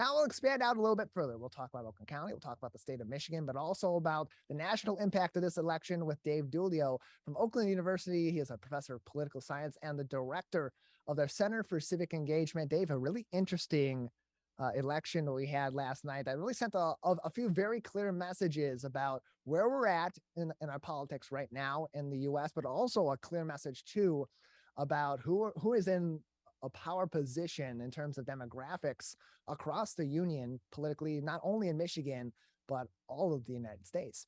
Now we'll expand out a little bit further. We'll talk about Oakland County, we'll talk about the state of Michigan, but also about the national impact of this election with Dave Dulio from Oakland University. He is a professor of political science and the director of their Center for Civic Engagement. Dave, a really interesting election that we had last night that really sent a few very clear messages about where we're at in our politics right now in the US, but also a clear message too about who is in a power position in terms of demographics across the union politically, not only in Michigan, but all of the United States.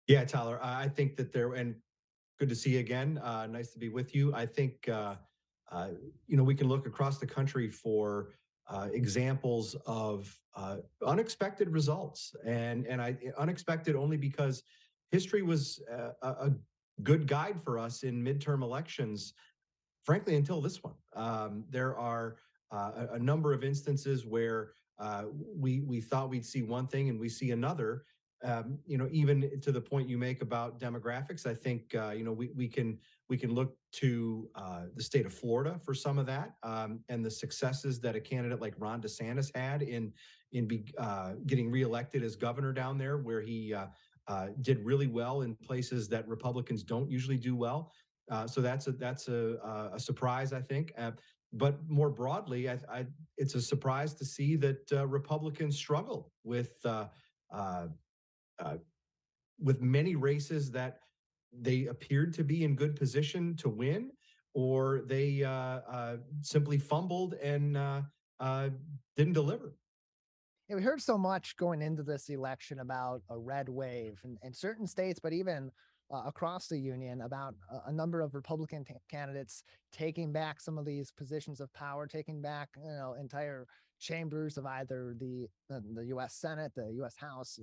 Yeah, Tyler, I think that and good to see you again. Nice to be with you. I think, uh, we can look across the country for examples of unexpected results, and unexpected only because history was a good guide for us in midterm elections, frankly, until this one. There are a number of instances where we thought we'd see one thing and we see another. Even to the point you make about demographics, I think we can look to the state of Florida for some of that, and the successes that a candidate like Ron DeSantis had in getting reelected as governor down there, where he did really well in places that Republicans don't usually do well. So that's a surprise, I think. But more broadly, it's a surprise to see that Republicans struggle uh, uh, with many races that they appeared to be in good position to win, or they simply fumbled and uh, didn't deliver. Yeah, we heard so much going into this election about a red wave in certain states, but even across the union about a number of Republican candidates taking back some of these positions of power, taking back entire chambers of either the U.S. Senate, the U.S. House,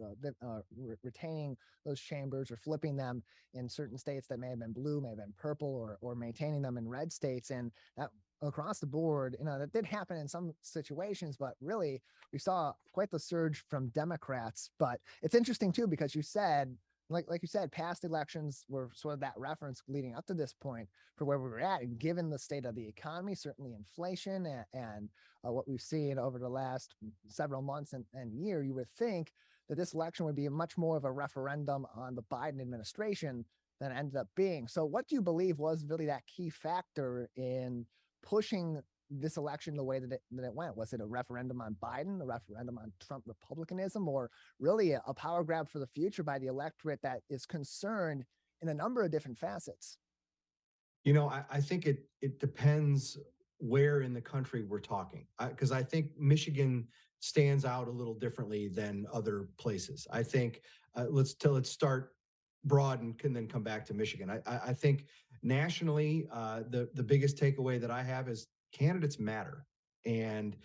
retaining those chambers or flipping them in certain states that may have been blue, may have been purple, or maintaining them in red states, and that across the board, that did happen in some situations, but really we saw quite the surge from Democrats. But it's interesting too, because you said, like you said, past elections were sort of that reference leading up to this point for where we were at. And given the state of the economy, certainly inflation and what we've seen over the last several months and year, you would think that this election would be much more of a referendum on the Biden administration than it ended up being. So what do you believe was really that key factor in pushing this election the way that it went? Was it a referendum on Biden, a referendum on Trump republicanism, or really a power grab for the future by the electorate that is concerned in a number of different facets? I think it depends where in the country we're talking, because I think Michigan stands out a little differently than other places. I think let's start broad and can then come back to Michigan. I think nationally, the biggest takeaway that I have is candidates matter, and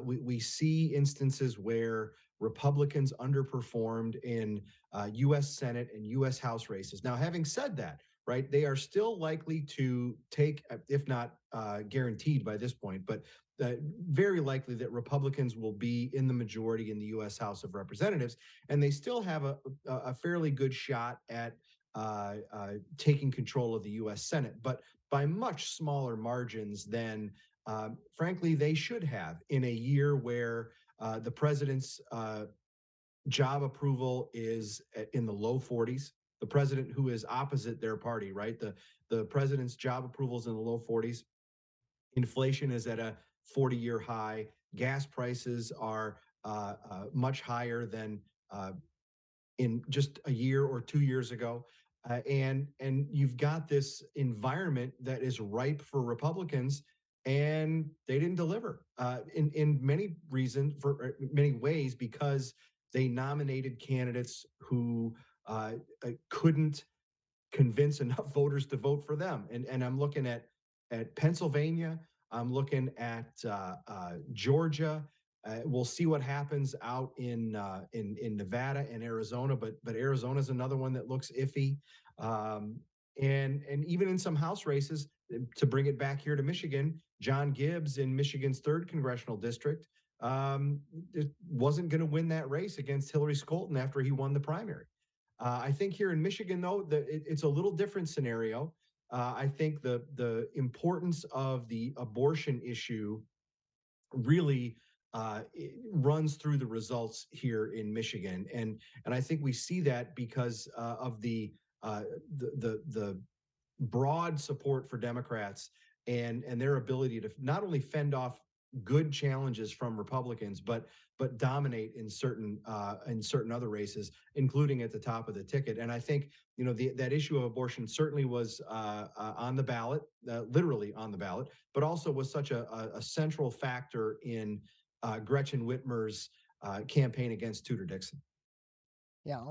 we see instances where Republicans underperformed in U.S. Senate and U.S. House races. Now, having said that, right, they are still likely to take, if not guaranteed by this point, but very likely that Republicans will be in the majority in the U.S. House of Representatives, and they still have a fairly good shot at taking control of the U.S. Senate, but by much smaller margins than, frankly, they should have in a year where the president's job approval is in the low 40s. The president who is opposite their party, right? The president's job approval is in the low 40s. Inflation is at a 40-year high. Gas prices are much higher than in just a year or 2 years ago. And you've got this environment that is ripe for Republicans, and they didn't deliver in many ways, because they nominated candidates who couldn't convince enough voters to vote for them. And I'm looking at Pennsylvania. I'm looking at Georgia. We'll see what happens out in Nevada and Arizona, but Arizona is another one that looks iffy. And even in some House races, to bring it back here to Michigan, John Gibbs in Michigan's 3rd congressional district wasn't going to win that race against Hillary Scholten after he won the primary. I think here in Michigan, though, it's a little different scenario. I think the importance of the abortion issue really runs through the results here in Michigan, and I think we see that because of uh, the broad support for Democrats and their ability to not only fend off good challenges from Republicans, but dominate in certain other races, including at the top of the ticket. And I think that issue of abortion certainly was on the ballot, literally on the ballot, but also was such a central factor in Gretchen Whitmer's campaign against Tudor Dixon. Yeah,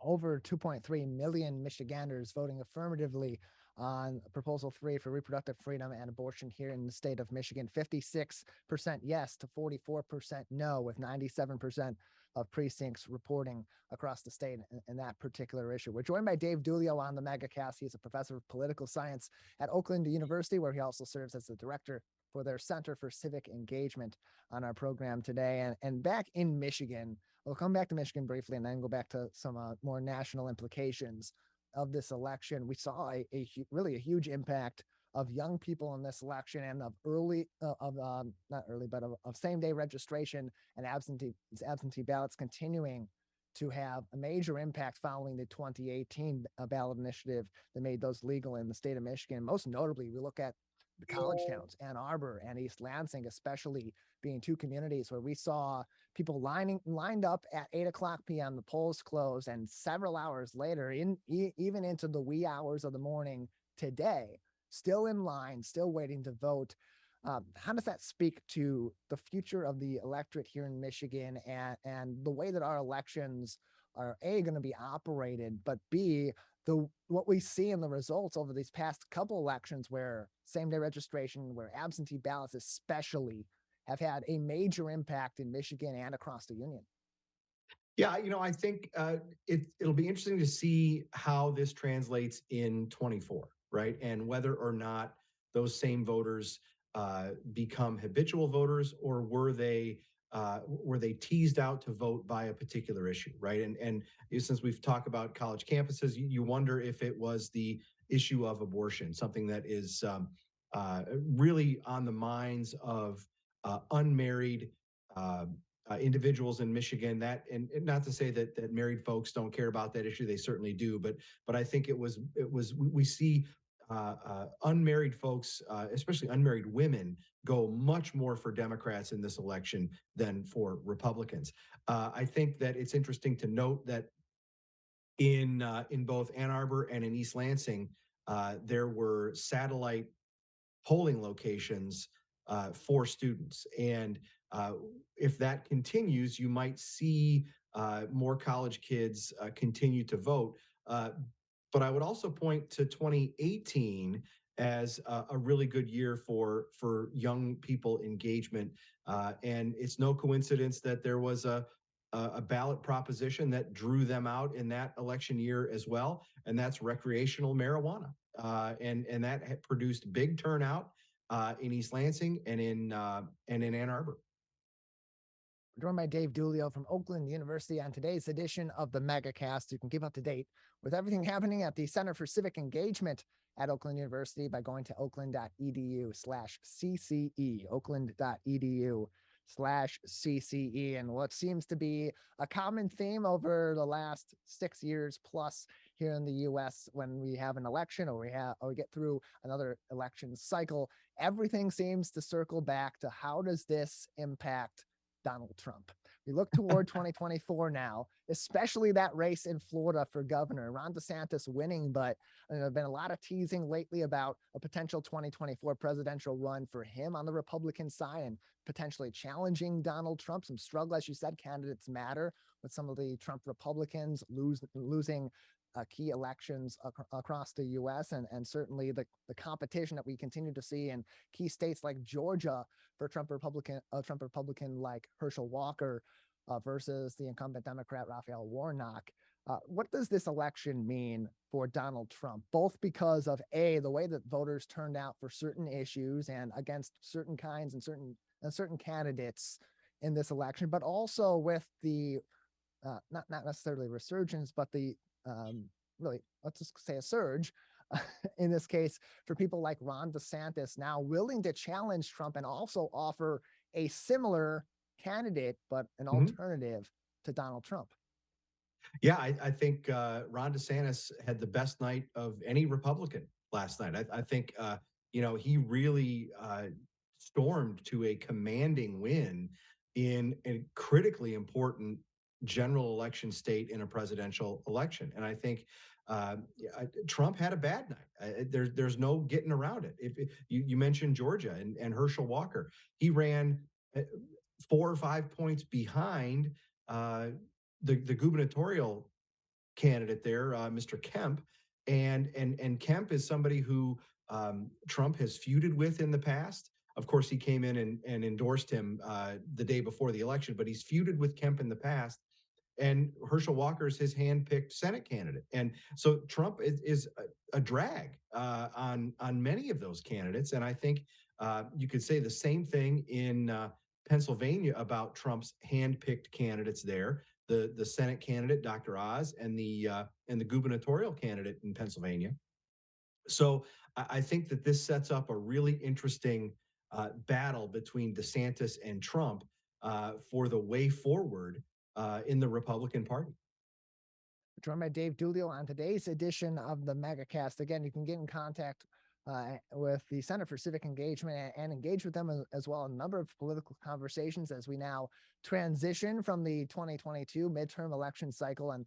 over 2.3 million Michiganders voting affirmatively on Proposal 3 for reproductive freedom and abortion here in the state of Michigan. 56% yes to 44% no, with 97% of precincts reporting across the state in that particular issue. We're joined by Dave Dulio on the Megacast. He's a professor of political science at Oakland University, where he also serves as the director for their Center for Civic Engagement on our program today. And back in Michigan, we'll come back to Michigan briefly and then go back to some more national implications of this election. We saw really a huge impact of young people in this election and of not early, but of same day registration and absentee ballots continuing to have a major impact following the 2018 ballot initiative that made those legal in the state of Michigan. Most notably, we look at the college towns, Ann Arbor and East Lansing, especially being two communities where we saw people lined up at 8 o'clock p.m. The polls closed, and several hours later, even into the wee hours of the morning today, still in line, still waiting to vote. How does that speak to the future of the electorate here in Michigan and the way that our elections are going to be operated, but B, what we see in the results over these past couple elections, where same day registration, where absentee ballots especially have had a major impact in Michigan and across the union? Yeah, I think it'll be interesting to see how this translates in 24, right? And whether or not those same voters become habitual voters, or were they teased out to vote by a particular issue, right? And since we've talked about college campuses, you wonder if it was the issue of abortion, something that is really on the minds of unmarried individuals in Michigan. And not to say that married folks don't care about that issue; they certainly do. But I think we see unmarried folks, especially unmarried women, go much more for Democrats in this election than for Republicans. I think that it's interesting to note that in both Ann Arbor and in East Lansing, there were satellite polling locations for students. And if that continues, you might see more college kids continue to vote. But I would also point to 2018 as a really good year for young people engagement. And it's no coincidence that there was a ballot proposition that drew them out in that election year as well, and that's recreational marijuana. And that produced big turnout in East Lansing and in Ann Arbor. We're joined by Dave Dulio from Oakland University on today's edition of the Megacast. You can keep up to date with everything happening at the Center for Civic Engagement at Oakland University by going to oakland.edu/CCE, oakland.edu/CCE. And what seems to be a common theme over the last 6 years plus here in the US, when we have an election or we get through another election cycle, everything seems to circle back to how does this impact Donald Trump. We look toward 2024 now, especially that race in Florida for governor. Ron DeSantis winning, but there's been a lot of teasing lately about a potential 2024 presidential run for him on the Republican side and potentially challenging Donald Trump. Some struggle, as you said, candidates matter, with some of the Trump Republicans losing key elections across the U.S. and certainly the competition that we continue to see in key states like Georgia for Trump Republican like Herschel Walker versus the incumbent Democrat Raphael Warnock. What does this election mean for Donald Trump, both because of the way that voters turned out for certain issues and against certain kinds and certain candidates in this election, but also with the not necessarily resurgence, but the really, let's just say a surge in this case for people like Ron DeSantis now willing to challenge Trump and also offer a similar candidate, but an Mhm. alternative to Donald Trump. Yeah, I think Ron DeSantis had the best night of any Republican last night. I think he really stormed to a commanding win in a critically important general election state in a presidential election, and I think Trump had a bad night. There's no getting around it. If you mentioned Georgia and Herschel Walker, he ran 4 or 5 points behind uh, the gubernatorial candidate there, Mr. Kemp, and Kemp is somebody who Trump has feuded with in the past. Of course, he came in and endorsed him the day before the election, but he's feuded with Kemp in the past. And Herschel Walker is his hand-picked Senate candidate, and so Trump is a drag on many of those candidates. And I think you could say the same thing in Pennsylvania about Trump's hand-picked candidates there, the Senate candidate Dr. Oz and the gubernatorial candidate in Pennsylvania. So I think that this sets up a really interesting battle between DeSantis and Trump for the way forward in the Republican Party. Joined by Dave Dulio on today's edition of the Megacast. Again, you can get in contact with the Center for Civic Engagement and engage with them as well in a number of political conversations as we now transition from the 2022 midterm election cycle and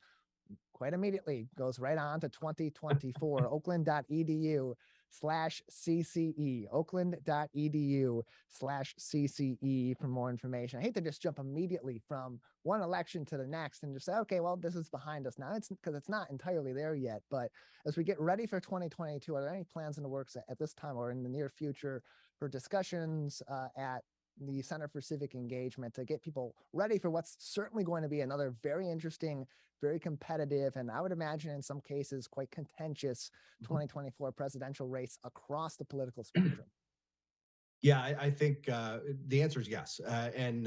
quite immediately goes right on to 2024. Oakland.edu/CCE. Oakland.edu/CCE for more information. I hate to just jump immediately from one election to the next and just say, okay, well, this is behind us now. It's because it's not entirely there yet. But as we get ready for 2022, are there any plans in the works at this time or in the near future for discussions at the Center for Civic Engagement to get people ready for what's certainly going to be another very interesting, very competitive, and I would imagine in some cases quite contentious Mhm. 2024 presidential race across the political spectrum? Yeah, I think the answer is yes, and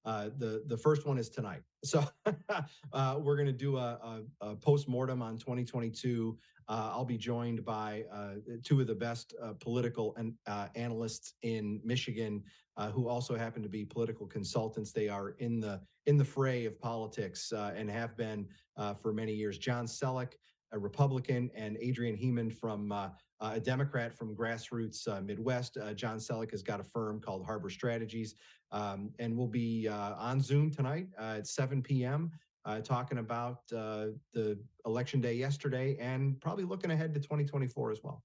the first one is tonight. So we're going to do a post mortem on 2022. I'll be joined by two of the best political and analysts in Michigan, who also happen to be political consultants. They are in the fray of politics and have been for many years. John Selleck, a Republican, and Adrian Heeman from a Democrat from grassroots Midwest. John Selleck has got a firm called Harbor Strategies, and we'll be on Zoom tonight at 7 p.m. Talking about the election day yesterday and probably looking ahead to 2024 as well.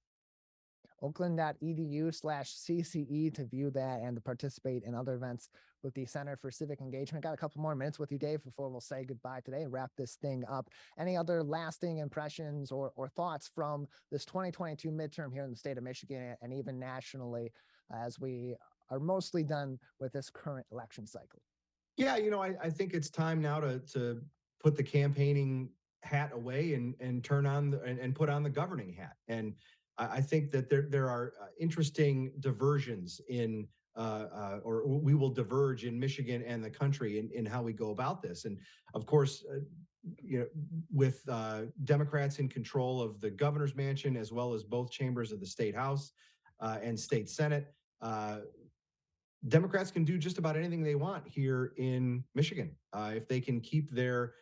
Oakland.edu/CCE to view that and to participate in other events with the Center for Civic Engagement. Got a couple more minutes with you, Dave, before we'll say goodbye today and wrap this thing up. Any other lasting impressions or thoughts from this 2022 midterm here in the state of Michigan and even nationally as we are mostly done with this current election cycle? Yeah, I think it's time now to put the campaigning hat away and turn on and put on the governing hat. And I think that there are interesting diversions or we will diverge in Michigan and the country in how we go about this. And of course, with Democrats in control of the governor's mansion as well as both chambers of the state house and state senate. Democrats can do just about anything they want here in Michigan if they can keep their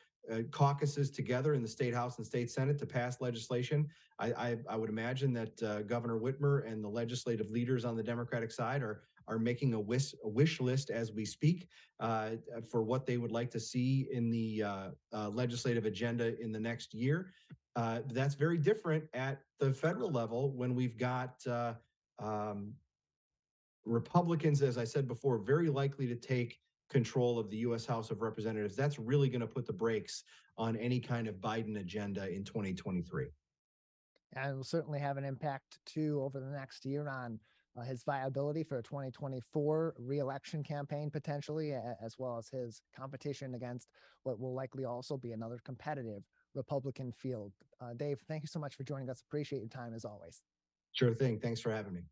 caucuses together in the state house and state senate to pass legislation. I would imagine that Governor Whitmer and the legislative leaders on the Democratic side are making a wish list as we speak for what they would like to see in the legislative agenda in the next year. That's very different at the federal level when we've got Republicans, as I said before, very likely to take control of the U.S. House of Representatives. That's really going to put the brakes on any kind of Biden agenda in 2023. And will certainly have an impact too over the next year on his viability for a 2024 reelection campaign potentially, as well as his competition against what will likely also be another competitive Republican field. Dave, thank you so much for joining us. Appreciate your time as always. Sure thing. Thanks for having me.